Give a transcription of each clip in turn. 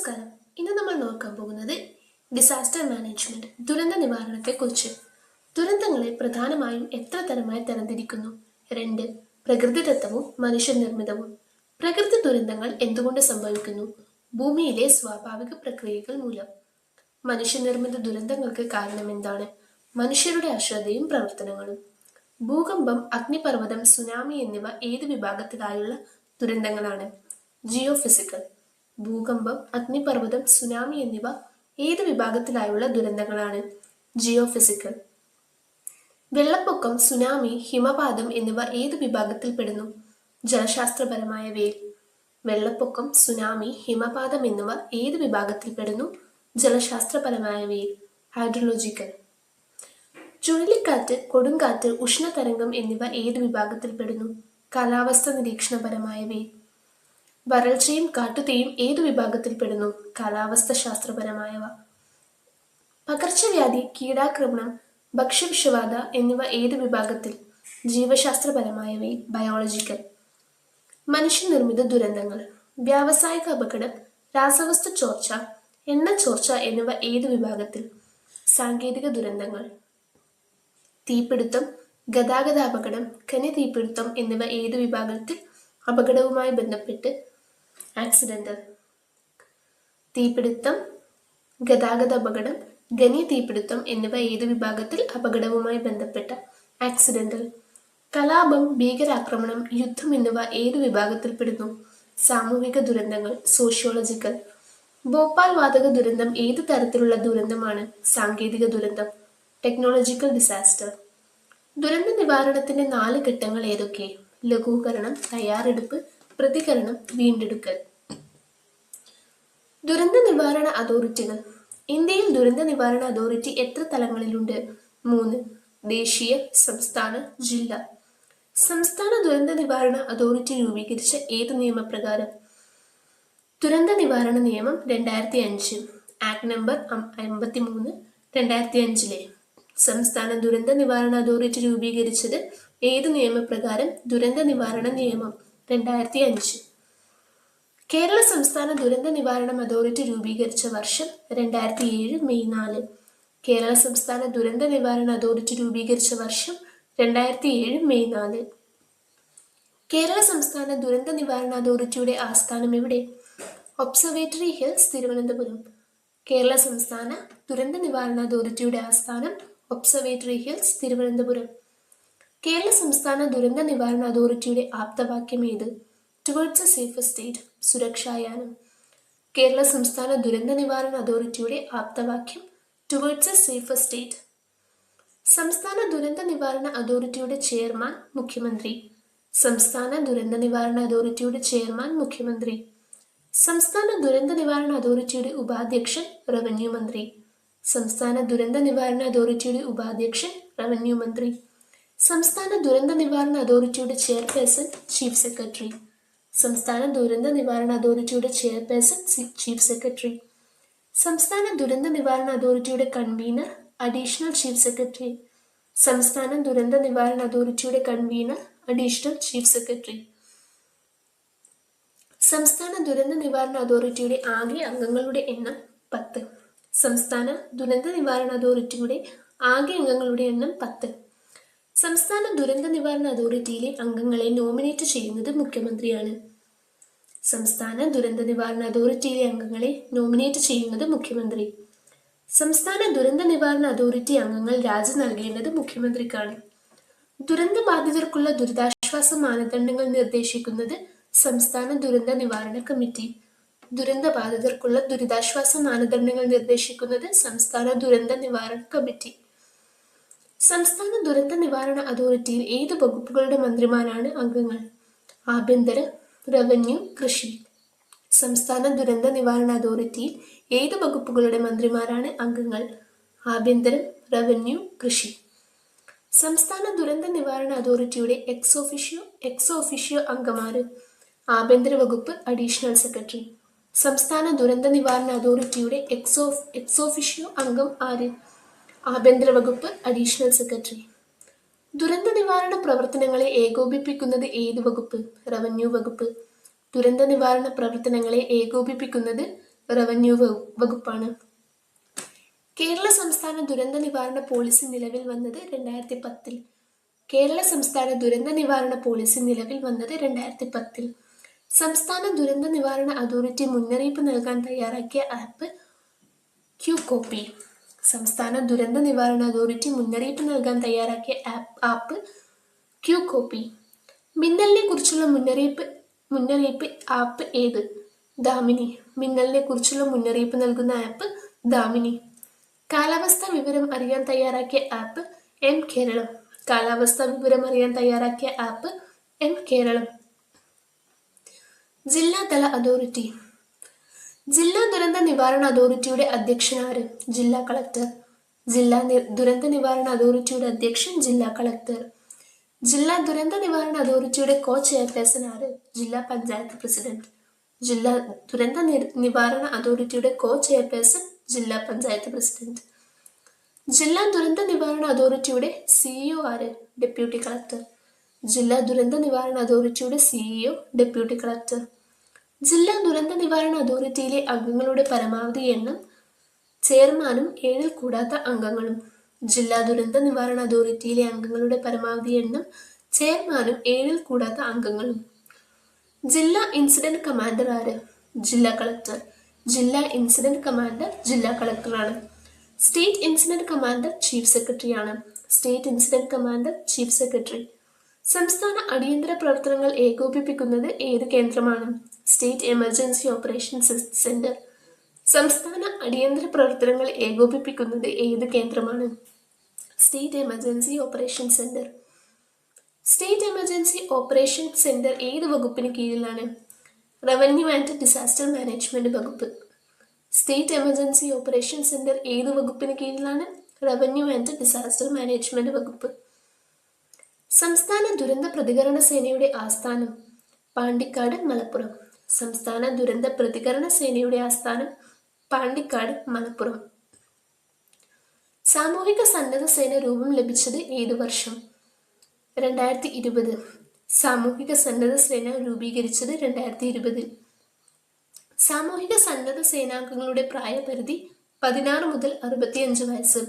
നമസ്കാരം. ഇന്ന് നമ്മൾ നോക്കാൻ പോകുന്നത് ഡിസാസ്റ്റർ മാനേജ്മെന്റ്, ദുരന്ത നിവാരണത്തെക്കുറിച്ച്. ദുരന്തങ്ങളെ പ്രധാനമായും എത്ര തരമായി തരംതിരിക്കുന്നു? 2. പ്രകൃതിദത്തവും മനുഷ്യനിർമ്മിതവും. പ്രകൃതി ദുരന്തങ്ങൾ എന്തുകൊണ്ട് സംഭവിക്കുന്നു? ഭൂമിയിലെ സ്വാഭാവിക പ്രക്രിയകൾ മൂലം. മനുഷ്യനിർമ്മിത ദുരന്തങ്ങൾക്ക് കാരണമെന്താണ്? മനുഷ്യരുടെ അശ്രദ്ധയും പ്രവർത്തനങ്ങളും. ഭൂകമ്പം, അഗ്നിപർവ്വതം, സുനാമി എന്നിവ ഏത് വിഭാഗത്തിലായുള്ള ദുരന്തങ്ങളാണ്? ജിയോ ഫിസിക്കൽ. ഭൂകമ്പം, അഗ്നിപർവ്വതം, സുനാമി എന്നിവ ഏത് വിഭാഗത്തിലായുള്ള ദുരന്തങ്ങളാണ്? ജിയോ ഫിസിക്കൽ. വെള്ളപ്പൊക്കം, സുനാമി, ഹിമപാതം എന്നിവ ഏത് വിഭാഗത്തിൽപ്പെടുന്നു? ജലശാസ്ത്രപരമായവയിൽ. വെള്ളപ്പൊക്കം, സുനാമി, ഹിമപാതം എന്നിവ ഏത് വിഭാഗത്തിൽപ്പെടുന്നു? ജലശാസ്ത്രപരമായവയിൽ. ഹൈഡ്രോളജിക്കൽ. ചുഴലിക്കാറ്റ്, കൊടുങ്കാറ്റ്, ഉഷ്ണതരംഗം എന്നിവ ഏത് വിഭാഗത്തിൽപ്പെടുന്നു? കാലാവസ്ഥ നിരീക്ഷണപരമായവയിൽ. വരൾച്ചയും കാട്ടുതീയും ഏതു വിഭാഗത്തിൽപ്പെടുന്നു? കാലാവസ്ഥ ശാസ്ത്രപരമായവ. പകർച്ചവ്യാധി, കീടാക്രമണം, ഭക്ഷ്യവിഷബാധ എന്നിവ ഏതു വിഭാഗത്തിൽ? ജീവശാസ്ത്രപരമായവയിൽ. ബയോളജിക്കൽ. മനുഷ്യനിർമ്മിത ദുരന്തങ്ങൾ. വ്യാവസായിക അപകടം, രാസവസ്തു ചോർച്ച, എണ്ണ ചോർച്ച എന്നിവ ഏതു വിഭാഗത്തിൽ? സാങ്കേതിക ദുരന്തങ്ങൾ. തീപിടുത്തം, ഗതാഗത അപകടം, ഖനി തീപിടുത്തം എന്നിവ ഏതു വിഭാഗത്തിൽ? അപകടവുമായി ബന്ധപ്പെട്ട് ആക്സിഡന്റൽ. തീപിടുത്തം, ഗതാഗത അപകടം, ഖനി തീപിടുത്തം എന്നിവ ഏത് വിഭാഗത്തിൽ? അപകടവുമായി ബന്ധപ്പെട്ട ആക്സിഡന്റൽ. കലാപം, ഭീകരാക്രമണം, യുദ്ധം എന്നിവ ഏതു വിഭാഗത്തിൽപ്പെടുന്നു? സാമൂഹിക ദുരന്തങ്ങൾ. സോഷ്യോളജിക്കൽ. ഭോപ്പാൽ വാതക ദുരന്തം ഏത് തരത്തിലുള്ള ദുരന്തമാണ്? സാങ്കേതിക ദുരന്തം. Technological disaster. ദുരന്ത നിവാരണത്തിന്റെ 4 ഘട്ടങ്ങൾ ഏതൊക്കെ? ലഘൂകരണം, തയ്യാറെടുപ്പ്, പ്രതികരണം, വീണ്ടെടുക്കൽ. ദുരന്ത നിവാരണ അതോറിറ്റികൾ. ഇന്ത്യയിൽ ദുരന്ത നിവാരണ അതോറിറ്റി എത്ര തലങ്ങളിലുണ്ട്? 3. ദേശീയ, സംസ്ഥാന, ജില്ല. സംസ്ഥാന ദുരന്ത നിവാരണ അതോറിറ്റി രൂപീകരിച്ച ഏത് നിയമപ്രകാരം? ദുരന്ത നിവാരണ നിയമം 2005, ആക്ട് നമ്പർ 53, 2005. സംസ്ഥാന ദുരന്ത നിവാരണ അതോറിറ്റി രൂപീകരിച്ചത് ഏത് നിയമപ്രകാരം? ദുരന്ത നിവാരണ നിയമം 2005. കേരള സംസ്ഥാന ദുരന്ത നിവാരണ അതോറിറ്റി രൂപീകരിച്ച വർഷം 2007 മെയ് 4. കേരള സംസ്ഥാന ദുരന്ത നിവാരണ അതോറിറ്റി രൂപീകരിച്ച വർഷം 2007 മെയ് 4. കേരള സംസ്ഥാന ദുരന്ത നിവാരണ അതോറിറ്റിയുടെ ആസ്ഥാനം എവിടെ? Observatory hills, Thiruvananthapuram. കേരള സംസ്ഥാന ദുരന്ത നിവാരണ അതോറിറ്റിയുടെ ആസ്ഥാനം ഒബ്സർവേറ്ററി ഹിൽസ്, തിരുവനന്തപുരം. കേരള സംസ്ഥാന ദുരന്ത നിവാരണ അതോറിറ്റിയുടെ ആപ്തവാക്യം ഏത്? ടുവേർഡ്സ് എ സേഫർ സ്റ്റേറ്റ്, സുരക്ഷായാനം. കേരള സംസ്ഥാന ദുരന്ത നിവാരണ അതോറിറ്റിയുടെ ആപ്തവാക്യം ടുവേർഡ്സ് എ സേഫർ സ്റ്റേറ്റ്. സംസ്ഥാന ദുരന്ത നിവാരണ അതോറിറ്റിയുടെ ചെയർമാൻ മുഖ്യമന്ത്രി. സംസ്ഥാന ദുരന്ത നിവാരണ അതോറിറ്റിയുടെ ചെയർമാൻ മുഖ്യമന്ത്രി. സംസ്ഥാന ദുരന്ത നിവാരണ അതോറിറ്റിയുടെ ഉപാധ്യക്ഷൻ റവന്യൂ മന്ത്രി. സംസ്ഥാന ദുരന്ത നിവാരണ അതോറിറ്റിയുടെ ഉപാധ്യക്ഷൻ റവന്യൂ മന്ത്രി. സംസ്ഥാന ദുരന്ത നിവാരണ അതോറിറ്റിയുടെ ചെയർപേഴ്സൺ ചീഫ് സെക്രട്ടറി. സംസ്ഥാന ദുരന്ത നിവാരണ അതോറിറ്റിയുടെ ചെയർപേഴ്സൺ ചീഫ് സെക്രട്ടറി. സംസ്ഥാന ദുരന്ത നിവാരണ അതോറിറ്റിയുടെ കൺവീനർ അഡീഷണൽ ചീഫ് സെക്രട്ടറി. സംസ്ഥാന ദുരന്ത നിവാരണ അതോറിറ്റിയുടെ കൺവീനർ അഡീഷണൽ ചീഫ് സെക്രട്ടറി. സംസ്ഥാന ദുരന്ത നിവാരണ അതോറിറ്റിയുടെ ആകെ അംഗങ്ങളുടെ എണ്ണം 10. സംസ്ഥാന ദുരന്ത നിവാരണ അതോറിറ്റിയുടെ ആകെ അംഗങ്ങളുടെ എണ്ണം 10. സംസ്ഥാന ദുരന്ത നിവാരണ അതോറിറ്റിയിലെ അംഗങ്ങളെ നോമിനേറ്റ് ചെയ്യുന്നത് മുഖ്യമന്ത്രിയാണ്. സംസ്ഥാന ദുരന്ത നിവാരണ അതോറിറ്റിയിലെ അംഗങ്ങളെ നോമിനേറ്റ് ചെയ്യുന്നത് മുഖ്യമന്ത്രി. സംസ്ഥാന ദുരന്ത നിവാരണ അതോറിറ്റി അംഗങ്ങൾ രാജി നൽകേണ്ടത് മുഖ്യമന്ത്രിക്കാണ്. ദുരന്ത ബാധിതർക്കുള്ള ദുരിതാശ്വാസ മാനദണ്ഡങ്ങൾ നിർദ്ദേശിക്കുന്നത് സംസ്ഥാന ദുരന്ത നിവാരണ കമ്മിറ്റി. ദുരന്ത ബാധിതർക്കുള്ള ദുരിതാശ്വാസ മാനദണ്ഡങ്ങൾ നിർദ്ദേശിക്കുന്നത് സംസ്ഥാന ദുരന്ത നിവാരണ കമ്മിറ്റി. സംസ്ഥാന ദുരന്ത നിവാരണ അതോറിറ്റിയിൽ ഏത് വകുപ്പുകളുടെ മന്ത്രിമാരാണ് അംഗങ്ങൾ? ആഭ്യന്തര, റവന്യൂ, കൃഷി. സംസ്ഥാന ദുരന്ത നിവാരണ അതോറിറ്റിയിൽ ഏത് വകുപ്പുകളുടെ മന്ത്രിമാരാണ് അംഗങ്ങൾ? ആഭ്യന്തരം, റവന്യൂ, കൃഷി. സംസ്ഥാന ദുരന്ത നിവാരണ അതോറിറ്റിയുടെ എക്സ് ഓഫിഷ്യോ അംഗമാര്? ആഭ്യന്തര വകുപ്പ് അഡീഷണൽ സെക്രട്ടറി. സംസ്ഥാന ദുരന്ത നിവാരണ അതോറിറ്റിയുടെ എക്സ് ഓഫിഷ്യോ അംഗം ആര്? ആഭ്യന്തര വകുപ്പ് അഡീഷണൽ സെക്രട്ടറി. ദുരന്ത നിവാരണ പ്രവർത്തനങ്ങളെ ഏകോപിപ്പിക്കുന്നത് ഏത് വകുപ്പ്? റവന്യൂ വകുപ്പ്. ദുരന്ത നിവാരണ പ്രവർത്തനങ്ങളെ ഏകോപിപ്പിക്കുന്നത് റവന്യൂ വകുപ്പാണ്. കേരള സംസ്ഥാന ദുരന്ത നിവാരണ പോളിസി നിലവിൽ വന്നത് 2010. കേരള സംസ്ഥാന ദുരന്ത നിവാരണ പോളിസി നിലവിൽ വന്നത് 2010. സംസ്ഥാന ദുരന്ത നിവാരണ അതോറിറ്റി മുന്നറിയിപ്പ് നൽകാൻ തയ്യാറാക്കിയ ആപ്പ് ക്യൂകോപ്പി. സംസ്ഥാന ദുരന്ത നിവാരണ അതോറിറ്റി മുന്നറിയിപ്പ് നൽകാൻ തയ്യാറാക്കിയ ആപ്പ് ക്യൂകോപ്പി. മിന്നലിനെ കുറിച്ചുള്ള മുന്നറിയിപ്പ് ആപ്പ് ഏത്? ദാമിനി. മിന്നലിനെ കുറിച്ചുള്ള മുന്നറിയിപ്പ് നൽകുന്ന ആപ്പ് ദാമിനി. കാലാവസ്ഥാ വിവരം അറിയാൻ തയ്യാറാക്കിയ ആപ്പ് എം കേരളം. കാലാവസ്ഥാ വിവരം അറിയാൻ തയ്യാറാക്കിയ ആപ്പ് എം കേരളം. ജില്ലാതല അതോറിറ്റി. ജില്ലാ ദുരന്ത നിവാരണ അതോറിറ്റിയുടെ അധ്യക്ഷൻ ആര്? ജില്ലാ കളക്ടർ. ജില്ലാ ദുരന്ത നിവാരണ അതോറിറ്റിയുടെ അധ്യക്ഷൻ ജില്ലാ കളക്ടർ. ജില്ലാ ദുരന്ത നിവാരണ അതോറിറ്റിയുടെ കോ ചെയർപേഴ്സൺ ആര്? ജില്ലാ പഞ്ചായത്ത് പ്രസിഡന്റ്. ജില്ലാ ദുരന്ത നിവാരണ അതോറിറ്റിയുടെ കോ ചെയർപേഴ്സൺ ജില്ലാ പഞ്ചായത്ത് പ്രസിഡന്റ്. ജില്ലാ ദുരന്ത നിവാരണ അതോറിറ്റിയുടെ സിഇഒ ആര്? Deputy collector. ജില്ലാ ദുരന്ത നിവാരണ അതോറിറ്റിയുടെ സിഇഒ ഡെപ്യൂട്ടി കളക്ടർ. ജില്ലാ ദുരന്ത നിവാരണ അതോറിറ്റിയിലെ അംഗങ്ങളുടെ പരമാവധി എണ്ണം ചെയർമാനും 7 കൂടാത്ത അംഗങ്ങളും. ജില്ലാ ദുരന്ത നിവാരണ അതോറിറ്റിയിലെ അംഗങ്ങളുടെ പരമാവധി എണ്ണം ചെയർമാനും 7 കൂടാത്ത അംഗങ്ങളും. ജില്ലാ ഇൻസിഡന്റ് കമാൻഡർ ആര്? ജില്ലാ കളക്ടർ. ജില്ലാ ഇൻസിഡന്റ് കമാൻഡർ ജില്ലാ കളക്ടറാണ്. സ്റ്റേറ്റ് ഇൻസിഡന്റ് കമാൻഡർ ചീഫ് സെക്രട്ടറിയാണ്. State incident commander chief secretary. സംസ്ഥാന അടിയന്തര പ്രവർത്തനങ്ങൾ ഏകോപിപ്പിക്കുന്നത് ഏത് കേന്ദ്രമാണ്? State emergency operations centre. സംസ്ഥാന അടിയന്തര പ്രവർത്തനങ്ങൾ ഏകോപിപ്പിക്കുന്നത് ഏത് കേന്ദ്രമാണ്? State emergency operation centre. State emergency operation centre ഏത് വകുപ്പിന് കീഴിലാണ്? റവന്യൂ ആൻഡ് ഡിസാസ്റ്റർ മാനേജ്മെന്റ് വകുപ്പ്. സ്റ്റേറ്റ് എമർജൻസി ഓപ്പറേഷൻ സെന്റർ ഏത് വകുപ്പിന് കീഴിലാണ്? റവന്യൂ ആൻഡ് ഡിസാസ്റ്റർ മാനേജ്മെന്റ് വകുപ്പ്. സംസ്ഥാന ദുരന്ത പ്രതികരണ സേനയുടെ ആസ്ഥാനം പാണ്ടിക്കാട്, മലപ്പുറം. സംസ്ഥാന ദുരന്ത പ്രതികരണ സേനയുടെ ആസ്ഥാനം പാണ്ടിക്കാട്, മലപ്പുറം. സാമൂഹിക സന്നദ്ധ സേന രൂപം ലഭിച്ചത് ഏത് വർഷം? 2020. സാമൂഹിക സന്നദ്ധ സേന രൂപീകരിച്ചത് 2020. സാമൂഹിക സന്നദ്ധ സേനാംഗങ്ങളുടെ പ്രായപരിധി 16 മുതൽ 65 വയസ്സ്.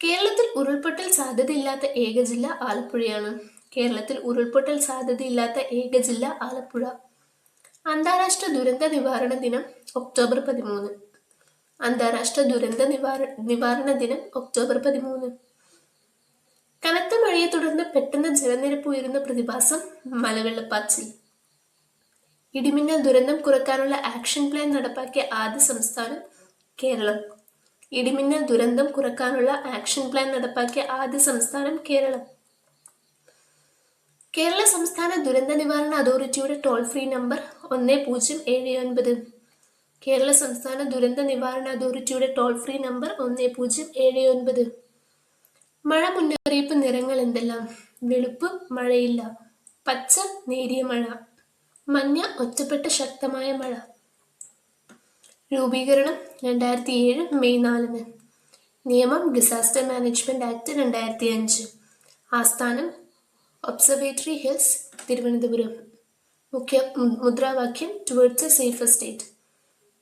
കേരളത്തിൽ ഉരുൾപൊട്ടൽ സാധ്യതയില്ലാത്ത ഏക ജില്ല ആലപ്പുഴയാണ്. കേരളത്തിൽ ഉരുൾപൊട്ടൽ സാധ്യതയില്ലാത്ത ഏക ജില്ല ആലപ്പുഴ. അന്താരാഷ്ട്ര ദുരന്ത നിവാരണ ദിനം ഒക്ടോബർ 13. അന്താരാഷ്ട്ര ദുരന്ത നിവാരണ ദിനം ഒക്ടോബർ 13. കനത്ത മഴയെ തുടർന്ന് പെട്ടെന്ന് ജലനിരപ്പ് ഉയരുന്ന പ്രതിഭാസം മലവെള്ളപ്പാച്ചിൽ. ഇടിമിന്നൽ ദുരന്തം കുറയ്ക്കാനുള്ള ആക്ഷൻ പ്ലാൻ നടപ്പാക്കിയ ആദ്യ സംസ്ഥാനം കേരളം. ഇടിമിന്നൽ ദുരന്തം കുറയ്ക്കാനുള്ള ആക്ഷൻ പ്ലാൻ നടപ്പാക്കിയ ആദ്യ സംസ്ഥാനം കേരളം. കേരള സംസ്ഥാന ദുരന്ത നിവാരണ അതോറിറ്റിയുടെ ടോൾ ഫ്രീ നമ്പർ 1079. കേരള സംസ്ഥാന ദുരന്ത നിവാരണ അതോറിറ്റിയുടെ ടോൾ ഫ്രീ നമ്പർ 1079. മഴ മുന്നറിയിപ്പ് നിറങ്ങൾ എന്തെല്ലാം? വെളുപ്പ് മഴയില്ല, പച്ച നേരിയ മഴ, മഞ്ഞ ഒറ്റപ്പെട്ട ശക്തമായ മഴ. രൂപീകരണം 2007 മെയ് 4. നിയമം ഡിസാസ്റ്റർ മാനേജ്മെന്റ് ആക്ട് 2005. ആസ്ഥാനം ഒബ്സർവേറ്ററി ഹിൽസ്, തിരുവനന്തപുരം. മുദ്രാവാക്യം towards a safer state.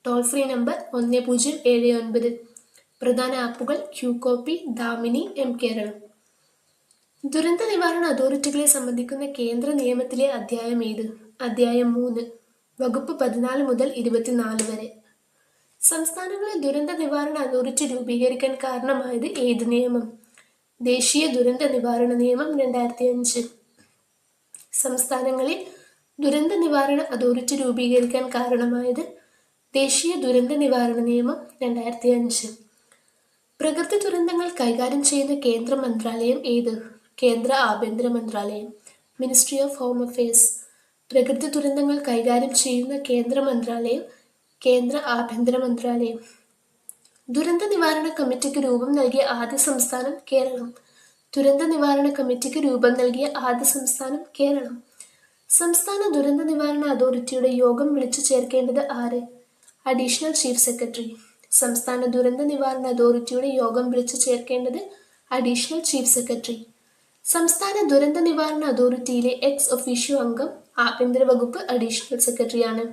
Toll free number 1079. പ്രധാന ആപ്പുകൾ ക്യൂകോപ്പി, ദാമിനി, എം കേരളം. ദുരന്ത നിവാരണ അതോറിറ്റികളെ സംബന്ധിക്കുന്ന കേന്ദ്ര നിയമത്തിലെ അധ്യായം ഏത്? അധ്യായം 3. വകുപ്പ് 14 മുതൽ 24 വരെ. സംസ്ഥാനങ്ങളിൽ ദുരന്ത നിവാരണ അതോറിറ്റി രൂപീകരിക്കാൻ കാരണമായത് ഏത് നിയമം? ദേശീയ ദുരന്ത നിവാരണ നിയമം 2005. സംസ്ഥാനങ്ങളിൽ ദുരന്ത നിവാരണ അതോറിറ്റി രൂപീകരിക്കാൻ കാരണമായത് ദേശീയ ദുരന്ത നിവാരണ നിയമം 2005. പ്രകൃതി ദുരന്തങ്ങൾ കൈകാര്യം ചെയ്യുന്ന കേന്ദ്ര മന്ത്രാലയം ഏത്? കേന്ദ്ര ആഭ്യന്തര മന്ത്രാലയം, മിനിസ്ട്രി ഓഫ് ഹോം അഫയേഴ്സ്. പ്രകൃതി ദുരന്തങ്ങൾ കൈകാര്യം ചെയ്യുന്ന കേന്ദ്ര മന്ത്രാലയം കേന്ദ്ര ആഭ്യന്തര മന്ത്രാലയം. ദുരന്ത നിവാരണ കമ്മിറ്റിക്ക് രൂപം നൽകിയ ആദ്യ സംസ്ഥാനം കേരളം. ദുരന്ത നിവാരണ കമ്മിറ്റിക്ക് രൂപം നൽകിയ ആദ്യ സംസ്ഥാനം കേരളം. സംസ്ഥാന ദുരന്ത നിവാരണ അതോറിറ്റിയുടെ യോഗം വിളിച്ചു ചേർക്കേണ്ടത് ആര്? Additional chief secretary. സംസ്ഥാന ദുരന്ത നിവാരണ അതോറിറ്റിയുടെ യോഗം വിളിച്ചു ചേർക്കേണ്ടത് അഡീഷണൽ ചീഫ് സെക്രട്ടറി. സംസ്ഥാന ദുരന്ത നിവാരണ അതോറിറ്റിയിലെ എക്സ് ഒഫീഷ്യോ അംഗം ആഭ്യന്തര വകുപ്പ് അഡീഷണൽ സെക്രട്ടറിയാണ്.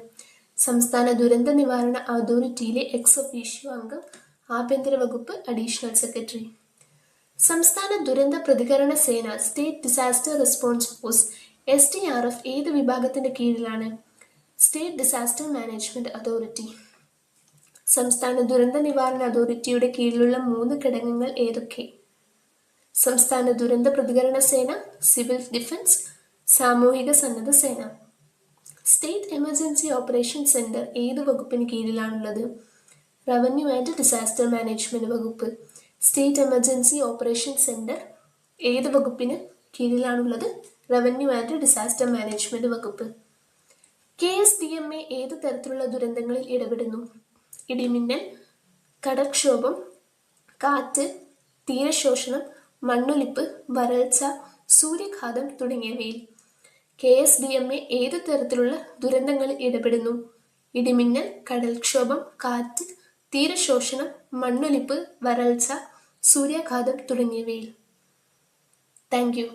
സംസ്ഥാന ദുരന്ത നിവാരണ അതോറിറ്റിയിലെ എക്സ് ഒഫീഷ്യോ അംഗം, ആഭ്യന്തര വകുപ്പ് അഡീഷണൽ സെക്രട്ടറി. സംസ്ഥാന ദുരന്ത പ്രതികരണ സേന state disaster response force SDRF ഏത് വിഭാഗത്തിന്റെ കീഴിലാണ്? State disaster management authority. സംസ്ഥാന ദുരന്ത നിവാരണ അതോറിറ്റിയുടെ കീഴിലുള്ള 3 ഘടകങ്ങൾ ഏതൊക്കെ? സംസ്ഥാന ദുരന്ത പ്രതികരണ സേന, സിവിൽ ഡിഫൻസ്, സാമൂഹിക സന്നദ്ധ സേന. സ്റ്റേറ്റ് എമർജൻസി ഓപ്പറേഷൻ സെന്റർ ഏത് വകുപ്പിന് കീഴിലാണുള്ളത്? റവന്യൂ ആൻഡ് ഡിസാസ്റ്റർ മാനേജ്മെന്റ് വകുപ്പ്. സ്റ്റേറ്റ് എമർജൻസി ഓപ്പറേഷൻ സെന്റർ ഏത് വകുപ്പിന് കീഴിലാണുള്ളത്? റവന്യൂ ആൻഡ് ഡിസാസ്റ്റർ മാനേജ്മെന്റ് വകുപ്പ്. KSDMA ഏത് തരത്തിലുള്ള ദുരന്തങ്ങളിൽ ഇടപെടുന്നു? ഇടിമിന്നൽ, കടൽക്ഷോഭം, കാറ്റ്, തീരശോഷണം, മണ്ണൊലിപ്പ്, വരൾച്ച, സൂര്യാഘാതം തുടങ്ങിയവയിൽ. KSDMA ഏത് തരത്തിലുള്ള ദുരന്തങ്ങളിൽ ഇടപെടുന്നു? ഇടിമിന്നൽ, കടൽക്ഷോഭം, കാറ്റ്, തീരശോഷണം, മണ്ണൊലിപ്പ്, വരൾച്ച, സൂര്യാഘാതം തുടങ്ങിയവയിൽ. Thank you.